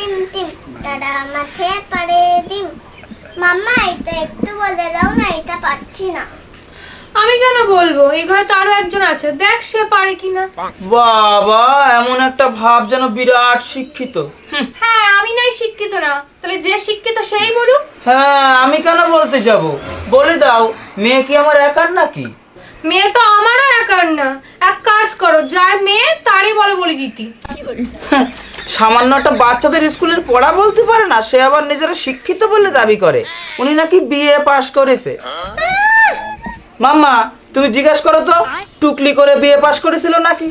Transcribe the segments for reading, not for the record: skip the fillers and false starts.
Team team দাদা মাঠে পারে ডিম। মাম্মা এটা একটু বলে দাও না, এটা পাচ্ছি না। আমি কেন বলবো, এই ঘরে তো আরো একজন আছে, দেখ সে পারে কিনা। বাবা, এমন একটা ভাব যেন বিরাট শিক্ষিত। হ্যাঁ, আমি নাই শিক্ষিত না, তাহলে যে শিক্ষিত সেই বলুক। হ্যাঁ, আমি কেন বলতে যাব? বলে দাও, মেয়ে কি আমার একার নাকি? মেয়ে তো আমারও একার না। এক কাজ করো, যার মেয়ে তারই বলে বলে দিতি। সামান্য একটা বাচ্চাদের স্কুলের পড়া বলতে পারে না, সে আবার নিজেরা শিক্ষিত বলে দাবি করে। উনি নাকি বিএ পাশ করেছে। মাম্মা, তুমি জিজ্ঞাসা করো তো, টুকলি করে বিএ পাশ করেছিল নাকি?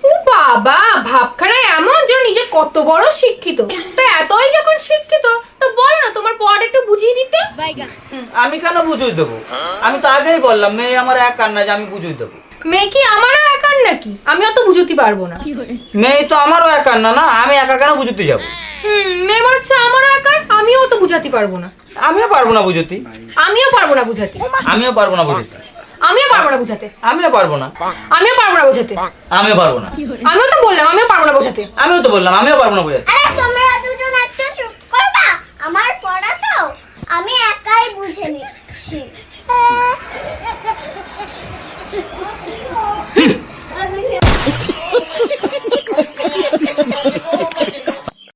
ও বাবা, ভাবখানা এমন যে নিজে কত বড় শিক্ষিত। তো এতই যখন শিক্ষিত, তো বলো না তোমার পড়াটা একটু বুঝিয়ে দিতে। আমি কেন বুঝিয়ে দেবো? আমি তো আগেই বললাম মেয়ে আমার একার না যে আমি বুঝিয়ে দেবো। মেয়ে কি আমারও একার নাকি? আমি অত বুঝতে পারবো না। মেয়ে তো আমারও একার না। না, আমি একা কেন বুঝতে যাবো? মেয়ে বলছে আমারও একার, আমিও তো বুঝাতে পারবো না। আমিও পারবো না বুঝতে। আমিও পারবো না বুঝাতে। আমিও পারবো না বুঝতে। আমিও পারবো না বুঝাতে। আমিও পারবো না। আমিও পারবো না বুঝাতে। আমিও পারবো না। আমিও তো বললাম আমিও পারবো না বোঝাতে। আমিও তো বললাম আমিও পারবো না বুঝাতে। আরে তুমি